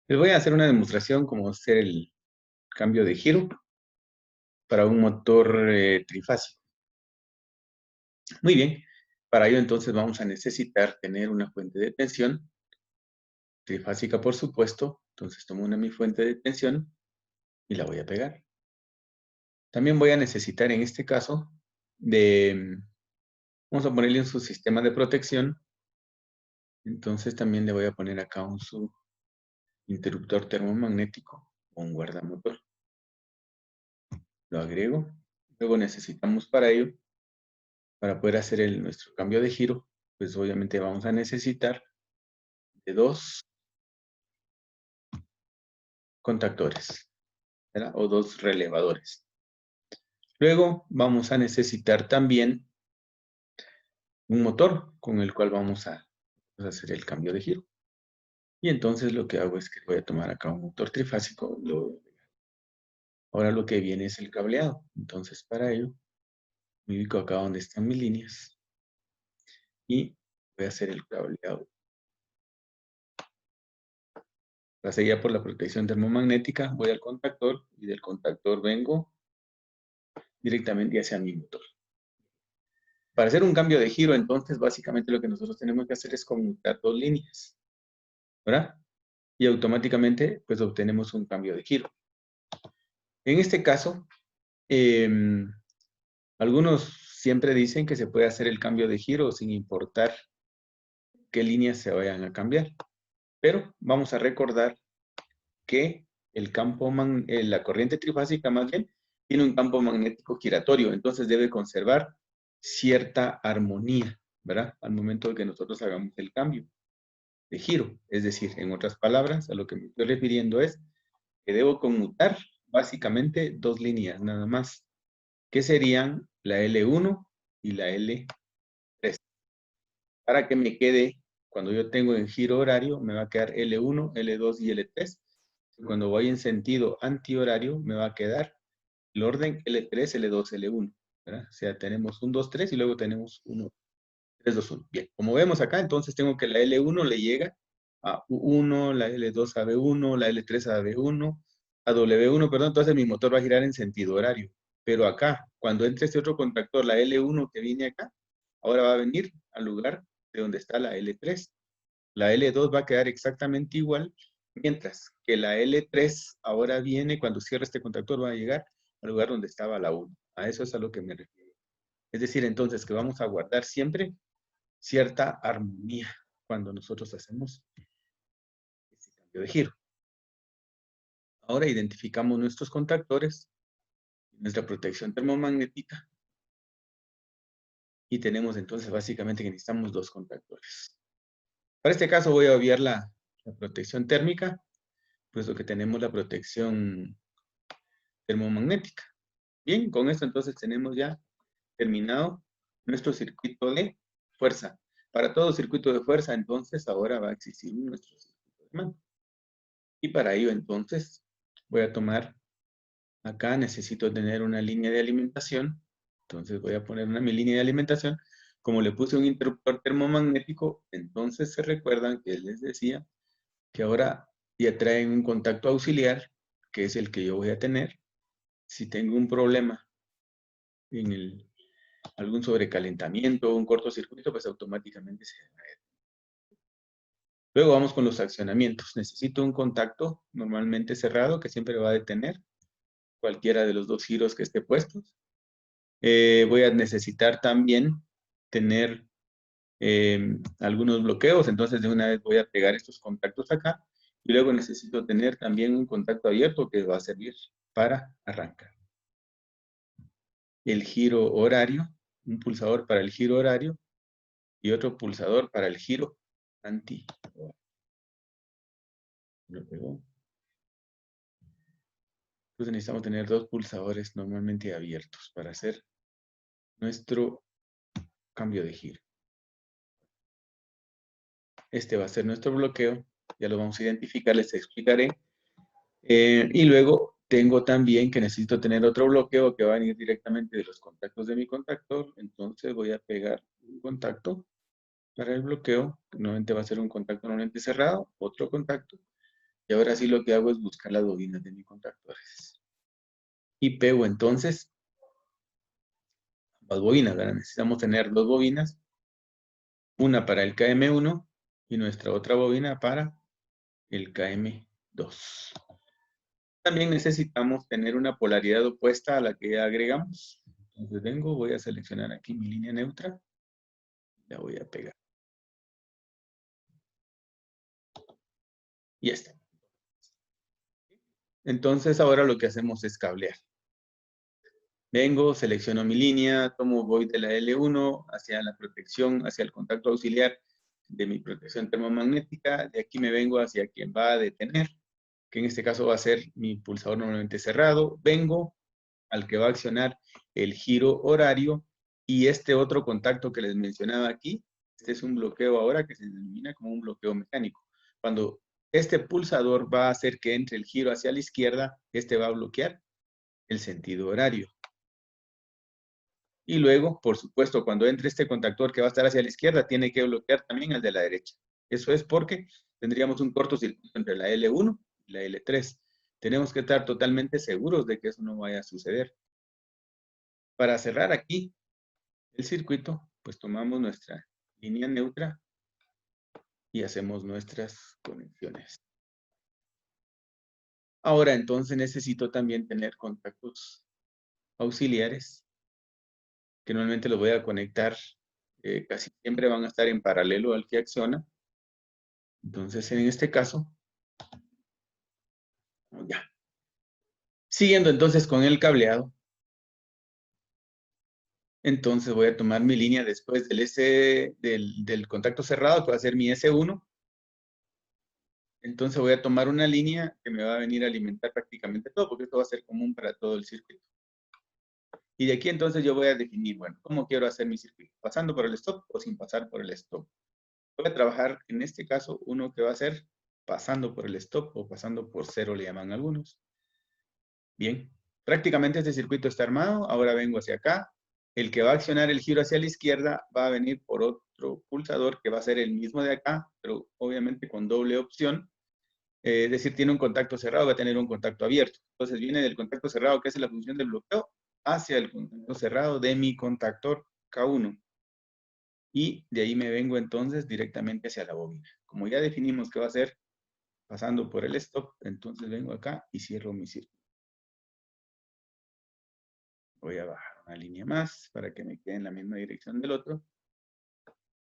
Les voy a hacer una demostración cómo hacer el cambio de giro para un motor trifásico. Muy bien, para ello entonces vamos a necesitar tener una fuente de tensión, trifásica por supuesto. Entonces tomo mi fuente de tensión y la voy a pegar. También voy a necesitar en este caso vamos a ponerle un subsistema de protección. Entonces también le voy a poner acá un subinterruptor termomagnético o un guardamotor. Lo agrego. Luego necesitamos para ello, para poder hacer nuestro cambio de giro, pues obviamente vamos a necesitar de dos contactores, ¿verdad? O dos relevadores. Luego vamos a necesitar también un motor con el cual vamos a hacer el cambio de giro. Y entonces lo que hago es que voy a tomar acá un motor trifásico. Ahora lo que viene es el cableado. Entonces para ello me ubico acá donde están mis líneas y voy a hacer el cableado. Para seguir por la protección termomagnética, voy al contactor y del contactor vengo directamente hacia mi motor. Para hacer un cambio de giro, entonces, básicamente lo que nosotros tenemos que hacer es conmutar dos líneas, ¿verdad? Y automáticamente, pues, obtenemos un cambio de giro. En este caso, algunos siempre dicen que se puede hacer el cambio de giro sin importar qué líneas se vayan a cambiar. Pero vamos a recordar que la corriente trifásica más bien tiene un campo magnético giratorio, entonces debe conservar cierta armonía, ¿verdad? Al momento de que nosotros hagamos el cambio de giro. Es decir, en otras palabras, a lo que me estoy refiriendo es que debo conmutar básicamente dos líneas nada más, que serían la L1 y la L3. Para que me quede, cuando yo tengo en giro horario, me va a quedar L1, L2 y L3. Cuando voy en sentido antihorario, me va a quedar el orden L3, L2, L1. ¿Verdad? O sea, tenemos un 2, 3 y luego tenemos 1, 3, 2, 1. Bien, como vemos acá, entonces tengo que la L1 le llega a U1, la L2 a B1, la L3 a B1, a W1, perdón, entonces mi motor va a girar en sentido horario. Pero acá, cuando entre este otro contactor, la L1 que viene acá, ahora va a venir al lugar de donde está la L3. La L2 va a quedar exactamente igual, mientras que la L3 ahora viene, cuando cierre este contactor, va a llegar al lugar donde estaba la 1. A eso es a lo que me refiero. Es decir, entonces, que vamos a guardar siempre cierta armonía cuando nosotros hacemos este cambio de giro. Ahora identificamos nuestros contactores, nuestra protección termomagnética, y tenemos entonces básicamente que necesitamos dos contactores. Para este caso voy a obviar la protección térmica, puesto que tenemos la protección termomagnética. Bien, con esto entonces tenemos ya terminado nuestro circuito de fuerza. Para todo circuito de fuerza, entonces, ahora va a existir nuestro circuito de mando. Y para ello, entonces, voy a tomar, acá necesito tener una línea de alimentación. Entonces, voy a poner mi línea de alimentación. Como le puse un interruptor termomagnético, entonces se recuerdan que les decía que ahora ya traen un contacto auxiliar, que es el que yo voy a tener. Si tengo un problema en algún sobrecalentamiento, un cortocircuito, pues automáticamente se va a ir. Luego vamos con los accionamientos. Necesito un contacto normalmente cerrado que siempre va a detener cualquiera de los dos giros que esté puestos. Voy a necesitar también tener algunos bloqueos, entonces de una vez voy a pegar estos contactos acá y luego necesito tener también un contacto abierto que va a servir para arrancar. El giro horario, un pulsador para el giro horario y otro pulsador para el giro anti. Lo pegó. Entonces necesitamos tener dos pulsadores normalmente abiertos para hacer nuestro cambio de giro. Este va a ser nuestro bloqueo, ya lo vamos a identificar, les explicaré. Y luego tengo también que necesito tener otro bloqueo que va a venir directamente de los contactos de mi contactor, entonces voy a pegar un contacto para el bloqueo, que normalmente va a ser un contacto normalmente cerrado, otro contacto, Y ahora sí lo que hago es buscar las bobinas de mis contactores. Y pego entonces las bobinas, ¿verdad? Necesitamos tener dos bobinas, una para el KM1 y nuestra otra bobina para el KM2. También necesitamos tener una polaridad opuesta a la que ya agregamos. Entonces vengo, voy a seleccionar aquí mi línea neutra, la voy a pegar. Y ya está. Entonces ahora lo que hacemos es cablear. Vengo, selecciono mi línea, voy de la L1 hacia la protección, hacia el contacto auxiliar de mi protección termomagnética. De aquí me vengo hacia quien va a detener, que en este caso va a ser mi pulsador normalmente cerrado. Vengo al que va a accionar el giro horario y este otro contacto que les mencionaba aquí, este es un bloqueo ahora que se denomina como un bloqueo mecánico. Cuando este pulsador va a hacer que entre el giro hacia la izquierda, este va a bloquear el sentido horario. Y luego, por supuesto, cuando entre este contactor que va a estar hacia la izquierda, tiene que bloquear también el de la derecha. Eso es porque tendríamos un cortocircuito entre la L1 y la L3. Tenemos que estar totalmente seguros de que eso no vaya a suceder. Para cerrar aquí el circuito, pues tomamos nuestra línea neutra y hacemos nuestras conexiones. Ahora entonces necesito también tener contactos auxiliares que normalmente los voy a conectar, casi siempre van a estar en paralelo al que acciona. Entonces en este caso, ya. Siguiendo entonces con el cableado, entonces voy a tomar mi línea después del contacto cerrado, que va a ser mi S1. Entonces voy a tomar una línea que me va a venir a alimentar prácticamente todo, porque esto va a ser común para todo el circuito. Y de aquí entonces yo voy a definir, bueno, ¿cómo quiero hacer mi circuito? ¿Pasando por el stop o sin pasar por el stop? Voy a trabajar, en este caso, uno que va a ser pasando por el stop o pasando por cero, le llaman algunos. Bien, prácticamente este circuito está armado. Ahora vengo hacia acá. El que va a accionar el giro hacia la izquierda va a venir por otro pulsador que va a ser el mismo de acá, pero obviamente con doble opción. Es decir, tiene un contacto cerrado, va a tener un contacto abierto. Entonces viene del contacto cerrado, que es la función del bloqueo, hacia el contacto cerrado de mi contactor K1. Y de ahí me vengo entonces directamente hacia la bobina. Como ya definimos que va a ser pasando por el stop, entonces vengo acá y cierro mi circuito. Voy a bajar una línea más para que me quede en la misma dirección del otro.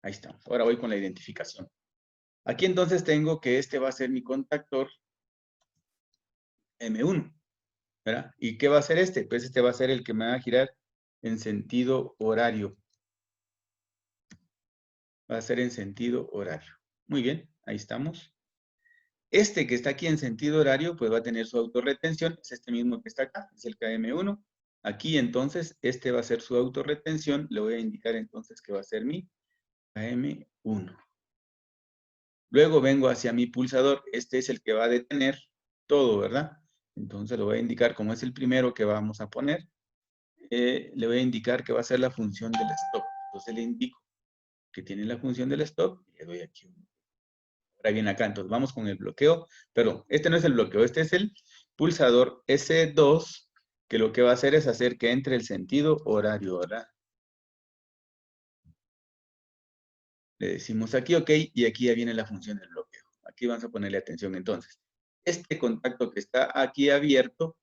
Ahí estamos. Ahora voy con la identificación. Aquí entonces tengo que este va a ser mi contactor M1. ¿Verdad? ¿Y qué va a hacer este? Pues este va a ser el que me va a girar en sentido horario. Va a ser en sentido horario. Muy bien, ahí estamos. Este que está aquí en sentido horario, pues va a tener su autorretención. Es este mismo que está acá, es el KM1. Aquí entonces, este va a ser su autorretención. Le voy a indicar entonces que va a ser mi KM1. Luego vengo hacia mi pulsador. Este es el que va a detener todo, ¿verdad? Entonces lo voy a indicar como es el primero que vamos a poner. Le voy a indicar que va a ser la función del stop. Entonces le indico que tiene la función del stop y le doy aquí. Ahora viene acá, entonces vamos con el bloqueo. Perdón, este no es el bloqueo, este es el pulsador S2, que lo que va a hacer es hacer que entre el sentido horario, ¿verdad? Le decimos aquí OK y aquí ya viene la función del bloqueo. Aquí vamos a ponerle atención entonces. Este contacto que está aquí abierto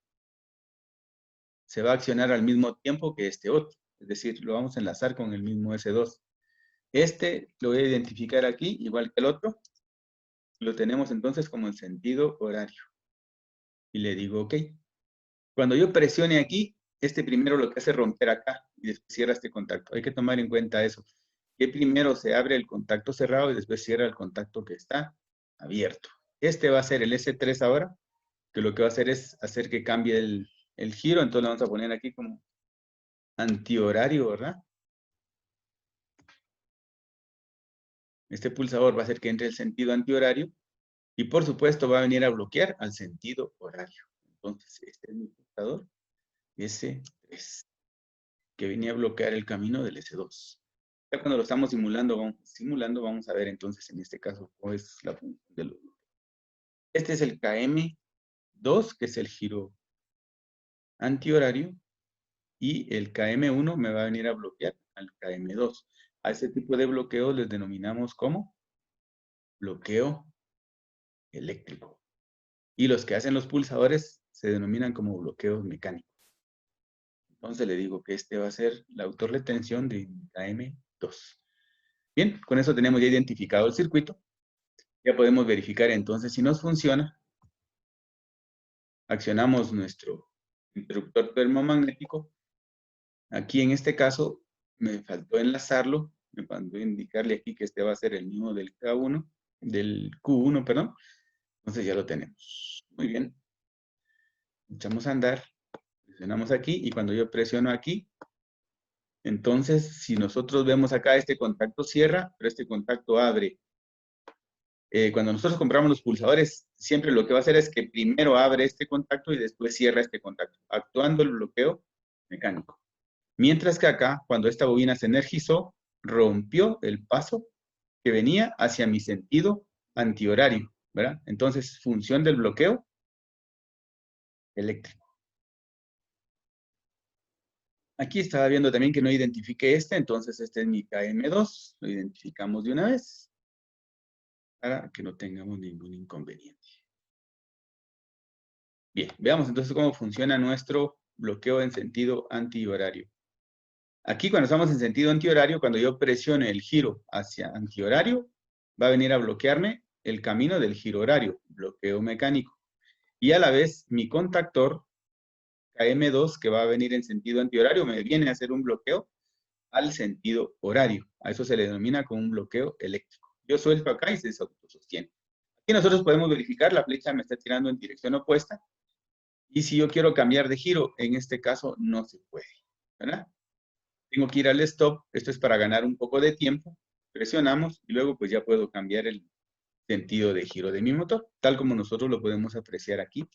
se va a accionar al mismo tiempo que este otro. Es decir, lo vamos a enlazar con el mismo S2. Este lo voy a identificar aquí, igual que el otro. Lo tenemos entonces como el sentido horario. Y le digo OK. Cuando yo presione aquí, este primero lo que hace es romper acá y después cierra este contacto. Hay que tomar en cuenta eso. Que primero se abre el contacto cerrado y después cierra el contacto que está abierto. Este va a ser el S3 ahora, que lo que va a hacer es hacer que cambie el giro. Entonces lo vamos a poner aquí como antihorario, ¿verdad? Este pulsador va a hacer que entre el sentido antihorario y por supuesto va a venir a bloquear al sentido horario. Entonces este es mi pulsador S3, que venía a bloquear el camino del S2. Ya cuando lo estamos simulando, vamos a ver entonces en este caso cuál es la función de los bloqueos. Este es el KM2, que es el giro antihorario, y el KM1 me va a venir a bloquear al KM2. A ese tipo de bloqueos les denominamos como bloqueo eléctrico. Y los que hacen los pulsadores se denominan como bloqueos mecánicos. Entonces le digo que este va a ser la autorretención de KM2. Bien, con eso tenemos ya identificado el circuito. Ya podemos verificar entonces si nos funciona. Accionamos nuestro interruptor termomagnético. Aquí en este caso me faltó enlazarlo. Me faltó indicarle aquí que este va a ser el mismo del K1, del Q1, perdón. Entonces ya lo tenemos. Muy bien. Echamos a andar. Presionamos aquí y cuando yo presiono aquí, entonces si nosotros vemos acá este contacto cierra, pero este contacto abre. Cuando nosotros compramos los pulsadores, siempre lo que va a hacer es que primero abre este contacto y después cierra este contacto, actuando el bloqueo mecánico. Mientras que acá, cuando esta bobina se energizó, rompió el paso que venía hacia mi sentido antihorario, ¿verdad? Entonces, función del bloqueo eléctrico. Aquí estaba viendo también que no identifique este, entonces este es mi KM2. Lo identificamos de una vez para que no tengamos ningún inconveniente. Bien, veamos entonces cómo funciona nuestro bloqueo en sentido antihorario. Aquí cuando estamos en sentido antihorario, cuando yo presione el giro hacia antihorario, va a venir a bloquearme el camino del giro horario, bloqueo mecánico. Y a la vez mi contactor KM2, que va a venir en sentido antihorario, me viene a hacer un bloqueo al sentido horario. A eso se le denomina como un bloqueo eléctrico. Yo suelto acá y se autosostiene. Aquí nosotros podemos verificar, la flecha me está tirando en dirección opuesta. Y si yo quiero cambiar de giro, en este caso no se puede, ¿verdad? Tengo que ir al stop, esto es para ganar un poco de tiempo, presionamos y luego pues ya puedo cambiar el sentido de giro de mi motor, tal como nosotros lo podemos apreciar aquí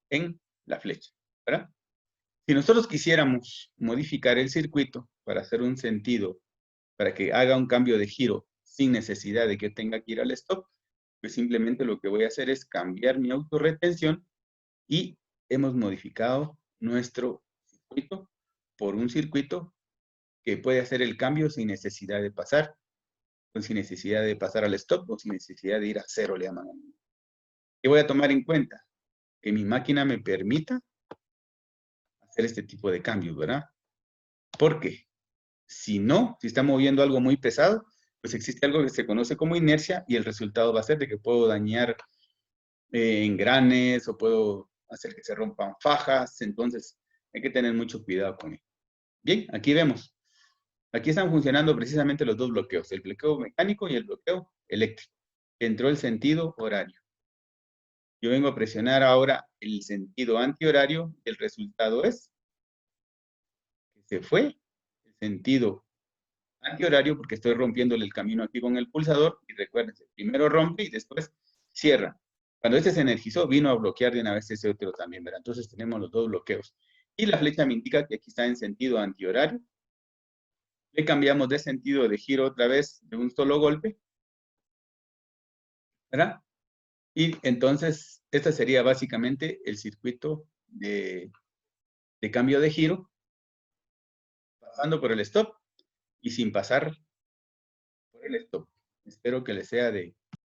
en la flecha, ¿verdad? Si nosotros quisiéramos modificar el circuito para hacer un sentido, para que haga un cambio de giro sin necesidad de que tenga que ir al stop, pues simplemente lo que voy a hacer es cambiar mi autorretención y hemos modificado nuestro circuito por un circuito que puede hacer el cambio sin necesidad de pasar, o sin necesidad de pasar al stop, o sin necesidad de ir a cero, le llaman. ¿Qué voy a tomar en cuenta? Que mi máquina me permita hacer este tipo de cambios, ¿verdad? Porque si no, si está moviendo algo muy pesado, pues existe algo que se conoce como inercia y el resultado va a ser de que puedo dañar engranes o puedo hacer que se rompan fajas, entonces hay que tener mucho cuidado con ello. Bien, aquí vemos. Aquí están funcionando precisamente los dos bloqueos, el bloqueo mecánico y el bloqueo eléctrico. Entró el sentido horario. Yo vengo a presionar ahora el sentido antihorario y el resultado es que se fue el sentido antihorario porque estoy rompiéndole el camino aquí con el pulsador y recuérdense, primero rompe y después cierra. Cuando este se energizó, vino a bloquear de una vez ese otro también, ¿verdad? Entonces tenemos los dos bloqueos. Y la flecha me indica que aquí está en sentido antihorario. Le cambiamos de sentido de giro otra vez de un solo golpe, ¿verdad? Y entonces, este sería básicamente el circuito de cambio de giro, pasando por el stop y sin pasar por el stop. Espero que les sea de